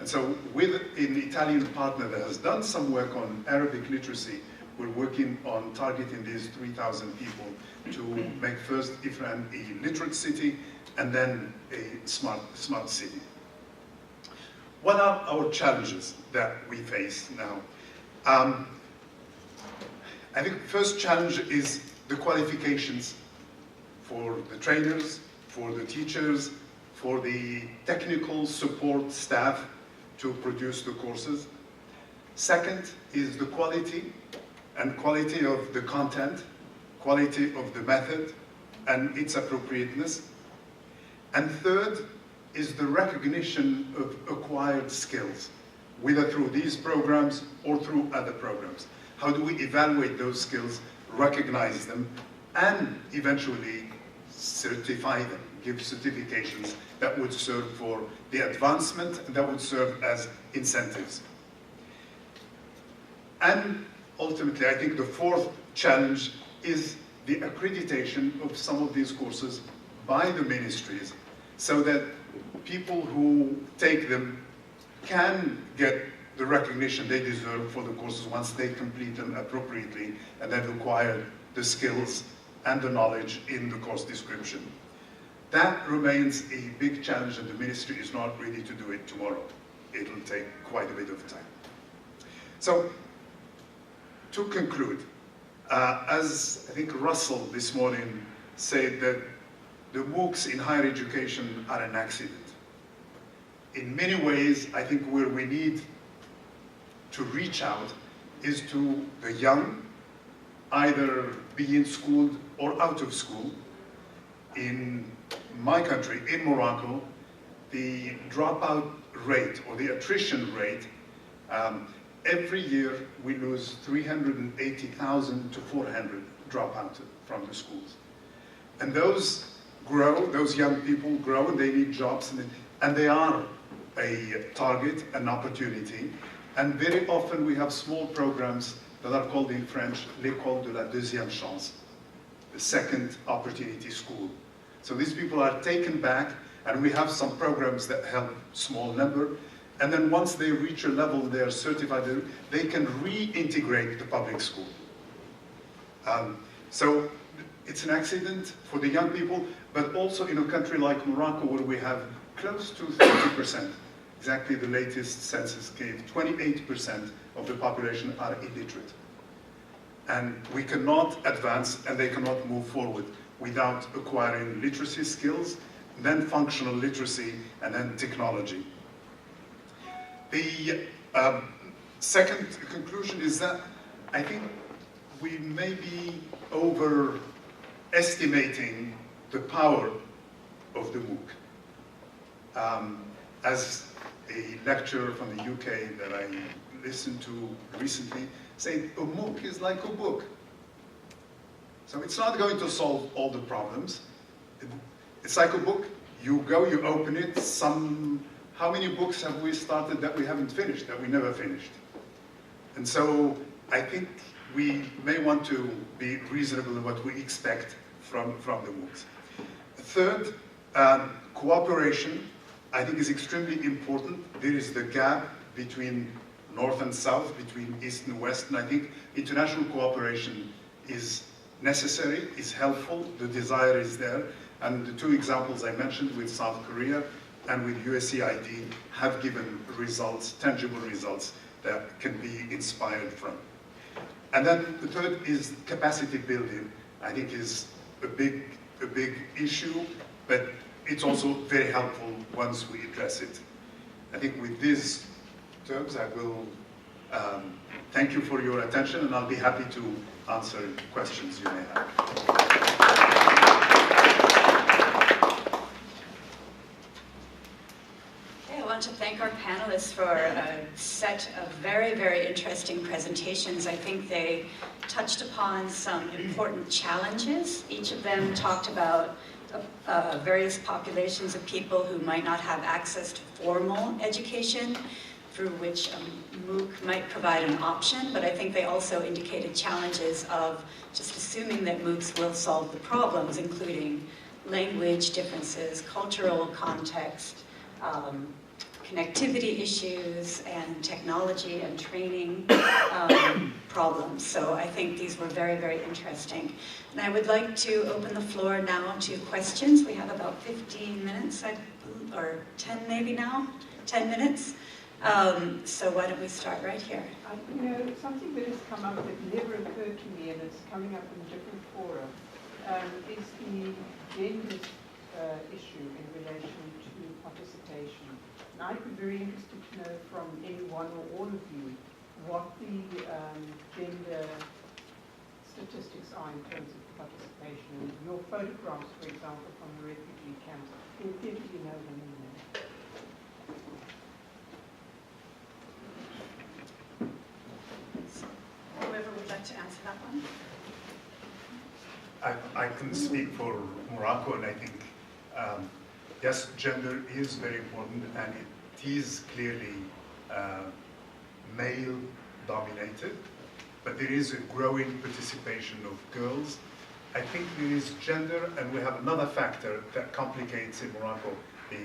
And so with an Italian partner that has done some work on Arabic literacy, we're working on targeting these 3,000 people to make first Ifran a literate city and then a smart city. What are our challenges that we face now? I think the first challenge is the qualifications for the trainers, for the teachers, for the technical support staff to produce the courses. Second is the quality, and quality of the content, quality of the method, and its appropriateness. And third is the recognition of acquired skills, whether through these programs or through other programs. How do we evaluate those skills, recognize them, and eventually certify them, give certifications that would serve for the advancement and that would serve as incentives. And ultimately, I think the fourth challenge is the accreditation of some of these courses by the ministries, so that people who take them can get the recognition they deserve for the courses once they complete them appropriately and then acquire the skills and the knowledge in the course description. That remains a big challenge, and the ministry is not ready to do it tomorrow. It'll take quite a bit of time. So, to conclude, as I think Russell this morning said, that the MOOCs in higher education are an accident. In many ways, I think where we need to reach out is to the young, either be in school or out of school. In my country, in Morocco, the dropout rate or the attrition rate, every year we lose 380,000 to 400 drop out from the schools. And those grow, those young people grow, and they need jobs, and they are a target, an opportunity. And very often we have small programs that are called in French, l'école de la deuxième chance, the second opportunity school. So these people are taken back, and we have some programs that help small number. And then once they reach a level, they are certified, they can reintegrate the public school. So it's an accident for the young people, but also in a country like Morocco, where we have close to 30%. Exactly, the latest census gave 28% of the population are illiterate. And we cannot advance, and they cannot move forward without acquiring literacy skills, then functional literacy, and then technology. The second conclusion is that I think we may be overestimating the power of the MOOC. As a lecturer from the UK that I listened to recently said, a MOOC is like a book. So it's not going to solve all the problems. It's like a book. You go, you open it. How many books have we started that we haven't finished, that we never finished? And so I think we may want to be reasonable in what we expect from the MOOCs. Third, cooperation, I think, is extremely important. There is the gap between North and South, between East and West, and I think international cooperation is necessary, is helpful, the desire is there, and the two examples I mentioned with South Korea and with USAID have given results, tangible results, that can be inspired from. And then the third is capacity building. I think is a big issue, but it's also very helpful once we address it. I think with these terms, I will thank you for your attention, and I'll be happy to answer questions you may have. I want to thank our panelists for a set of very, very interesting presentations. I think they touched upon some important challenges. Each of them talked about various populations of people who might not have access to formal education, through which MOOC might provide an option, but I think they also indicated challenges of just assuming that MOOCs will solve the problems, including language differences, cultural context, connectivity issues, and technology and training problems. So I think these were very, very interesting. And I would like to open the floor now to questions. We have about 15 minutes, or 10 maybe now, 10 minutes. So why don't we start right here? You know, something that has come up that never occurred to me, and it's coming up in different fora, is the gender issue in relation to participation. And I'd be very interested to know from any one or all of you what the gender statistics are in terms of participation. Your photographs, for example, from the refugee camps, you appear to be know them in there. Whoever would like to answer that one? I can speak for Morocco, and I think, yes, gender is very important, and it is clearly male-dominated, but there is a growing participation of girls. I think there is gender, and we have another factor that complicates in Morocco the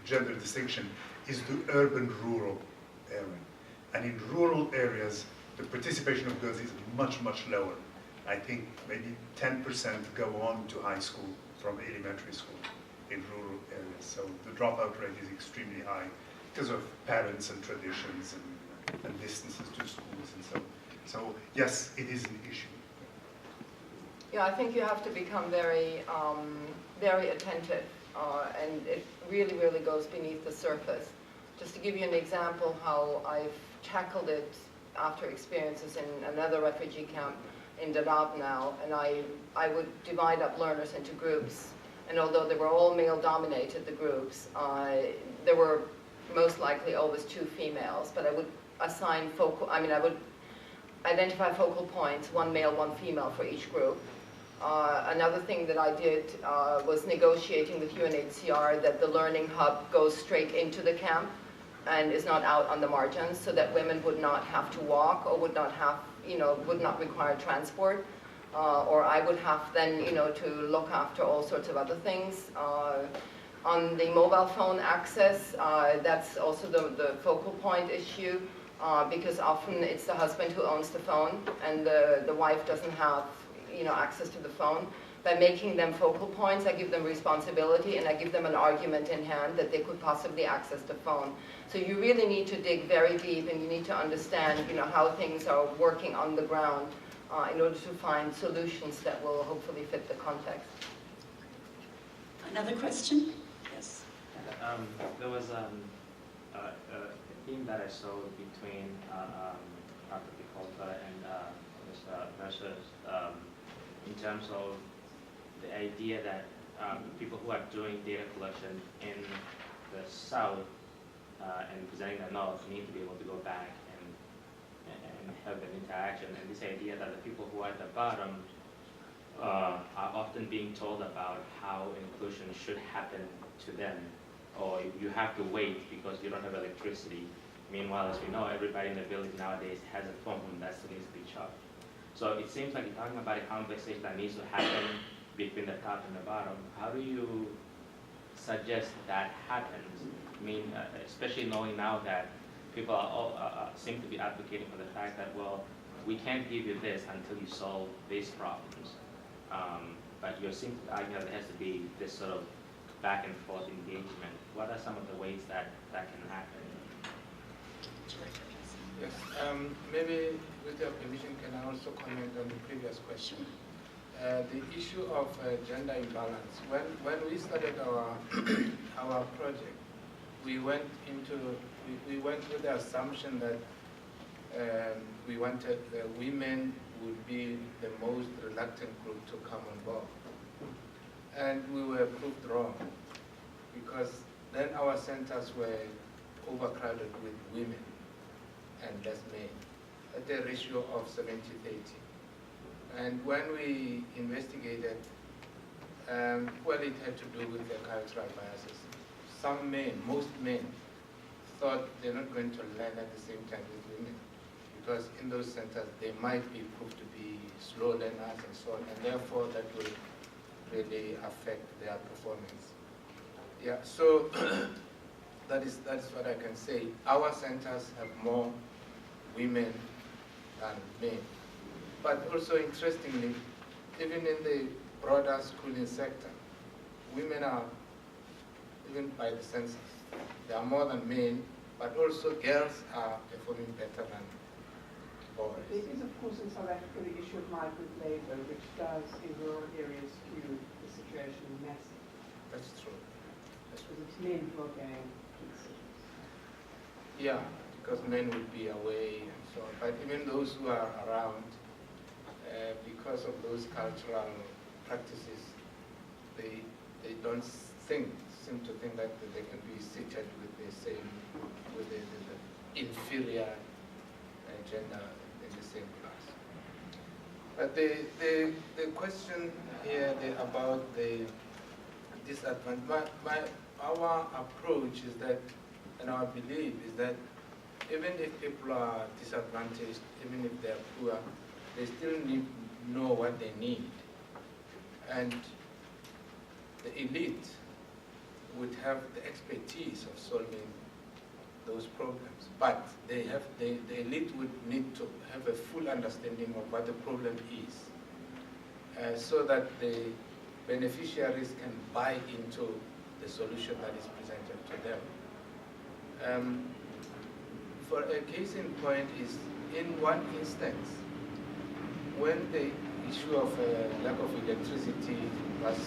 gender distinction, is the urban-rural area. And in rural areas, the participation of girls is much, much lower. I think maybe 10% go on to high school from elementary school in rural areas. So the dropout rate is extremely high because of parents and traditions and distances to schools and so on. So yes, it is an issue. Yeah, I think you have to become very, very attentive, and it really, really goes beneath the surface. Just to give you an example how I've tackled it after experiences in another refugee camp in Dadaab now, and I would divide up learners into groups, and although they were all male-dominated, the groups, there were most likely always 2 females, but I would assign I would identify focal points, 1 male, 1 female for each group. Another thing that I did was negotiating with UNHCR that the learning hub goes straight into the camp and is not out on the margins, so that women would not have to walk or would not have, would not require transport. Or I would have then, to look after all sorts of other things. On the mobile phone access, that's also the focal point issue, because often it's the husband who owns the phone and the wife doesn't have access to the phone. By making them focal points, I give them responsibility and I give them an argument in hand that they could possibly access the phone. So you really need to dig very deep, and you need to understand how things are working on the ground in order to find solutions that will hopefully fit the context. Another question? Yes. There was a theme that I saw between Dr. Dikotla and Mr. Mercer in terms of the idea that people who are doing data collection in the South and presenting the North need to be able to go back and have an interaction. And this idea that the people who are at the bottom are often being told about how inclusion should happen to them, or you have to wait because you don't have electricity. Meanwhile, as we know, everybody in the village nowadays has a phone that still needs to be charged. So it seems like you're talking about a conversation that needs to happen between the top and the bottom. How do you suggest that happens? I mean, especially knowing now that people seem to be advocating for the fact that, well, we can't give you this until you solve these problems. But you seem to argue that there has to be this sort of back and forth engagement. What are some of the ways that can happen? Yes, maybe with your permission, can I also comment on the previous question? The issue of gender imbalance. When we started our project, we went with the assumption that we wanted women would be the most reluctant group to come on board. And we were proved wrong, because then our centers were overcrowded with women and less men, at a ratio of 70-30. And when we investigated, well, it had to do with the cultural biases. Some men, most men, thought they're not going to learn at the same time with women, because in those centers they might be proved to be slow learners and so on, and therefore that will really affect their performance. Yeah, so that is what I can say. Our centers have more women than men. But also interestingly, even in the broader schooling sector, women are, even by the census, they are more than men, but also girls are performing better than boys. There is, of course, in South Africa the issue of migrant labour, which does, in rural areas, skew the situation massively. That's true. Because it's men who are going to the cities. Yeah, because men would be away and so on. But even those who are around, because of those cultural practices, they don't seem to think that they can be seated with the inferior gender in the same class. But the question here about the disadvantage, our approach is that, and our belief is that even if people are disadvantaged, even if they're poor, they still know what they need. And the elite would have the expertise of solving those problems. But the elite would need to have a full understanding of what the problem is, so that the beneficiaries can buy into the solution that is presented to them. For a case in point is, in one instance, when the issue of lack of electricity was,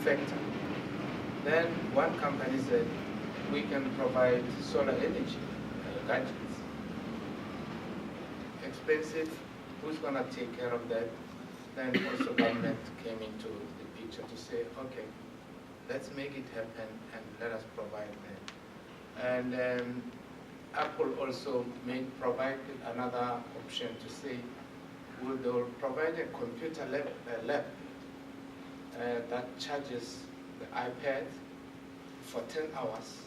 factor, then one company said, we can provide solar energy gadgets. Expensive, who's going to take care of that? Then also government came into the picture to say, okay, let's make it happen and let us provide that. And Apple also provided another option to say, they'll provide a computer lab that charges the iPad for 10 hours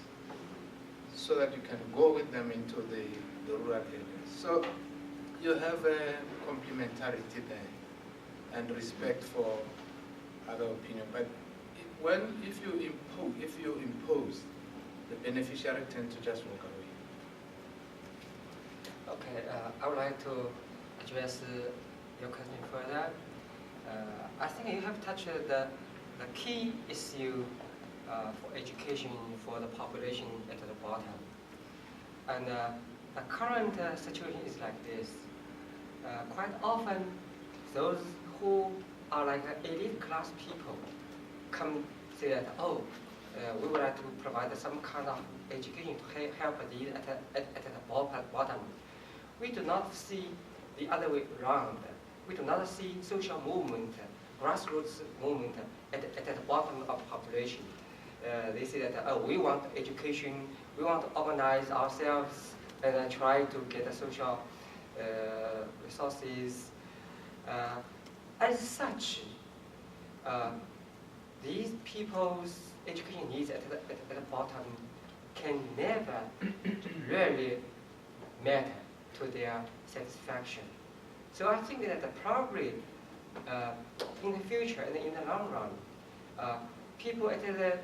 so that you can go with them into the rural areas. So you have a complementarity there and respect for other opinion. But if you impose, the beneficiary tend to just walk away. Okay, I would like to address your question further. I think you have touched the key issue for education for the population at the bottom. And the current situation is like this. Quite often, those who are like elite class people come say that, oh, we would like to provide some kind of education to help these at the bottom. We do not see the other way around. We do not see social movement, grassroots movement at the bottom of the population. They say that, oh, we want education, we want to organize ourselves and try to get social resources. As such, these people's education needs at the bottom can never really matter to their satisfaction. So I think that probably in the future and in the long run, people at the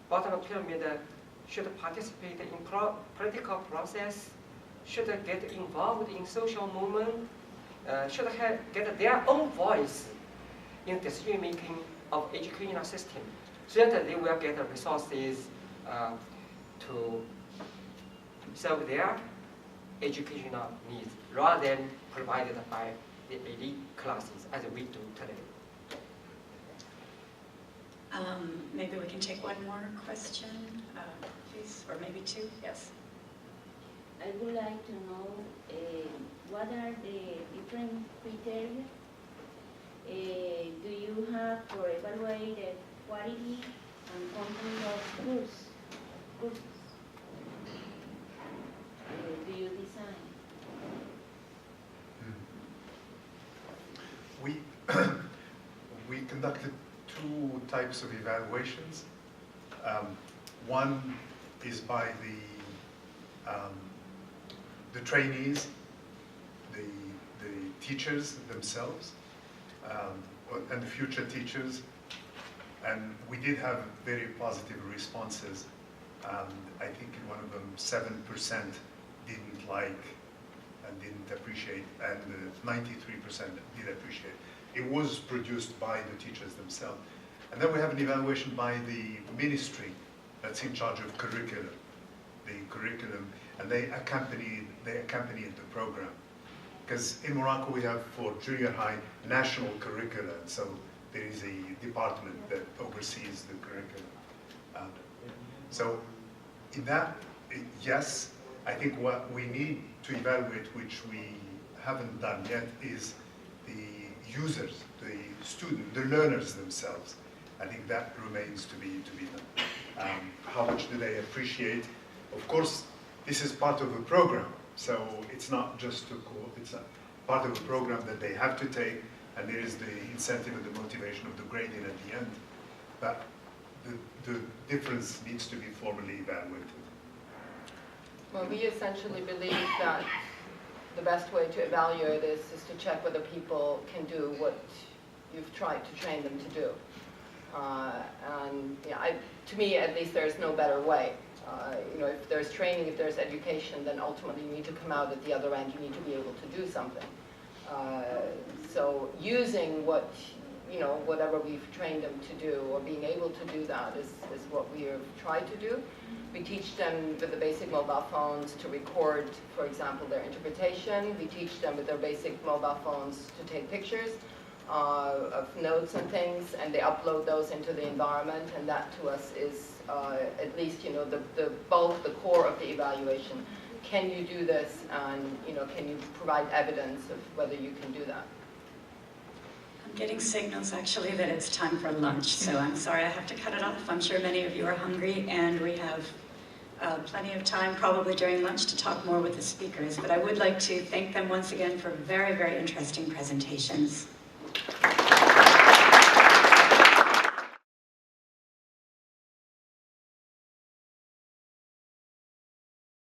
bottom of the pyramid should participate in political process, should get involved in social movement, should get their own voice in decision making of educational system, so that they will get the resources to serve their educational needs, rather than provided by the elite classes as we do today. Maybe we can take one more question, please, or maybe two. Yes. I would like to know what are the different criteria do you have for evaluate the quality and content of courses? Do you design? We conducted two types of evaluations. One is by the trainees, the teachers themselves, and the future teachers. And we did have very positive responses. I think in one of them, 7% didn't like and didn't appreciate, and 93% did appreciate. It was produced by the teachers themselves. And then we have an evaluation by the ministry that's in charge of curriculum, and they accompany the program. Because in Morocco we have for junior high national curricula, so there is a department that oversees the curriculum. So in that, yes, I think what we need to evaluate, which we haven't done yet, is the users, the student, the learners themselves. I think that remains to be done. How much do they appreciate? Of course, this is part of a program, so it's not just it's a part of a program that they have to take, and there is the incentive and the motivation of the grading at the end. But the difference needs to be formally evaluated. Well, we essentially believe that the best way to evaluate this is to check whether people can do what you've tried to train them to do. And yeah, to me, at least, there's no better way. If there's training, if there's education, then ultimately you need to come out at the other end. You need to be able to do something. So using whatever we've trained them to do, or being able to do that, is what we have tried to do. We teach them with the basic mobile phones to record, for example, their interpretation. We teach them with their basic mobile phones to take pictures of notes and things, and they upload those into the environment, and that to us is at least the bulk, the core of the evaluation. Can you do this, and can you provide evidence of whether you can do that? I'm getting signals actually that it's time for lunch, so I'm sorry I have to cut it off. I'm sure many of you are hungry, and we have plenty of time probably during lunch to talk more with the speakers, but I would like to thank them once again for very, very interesting presentations.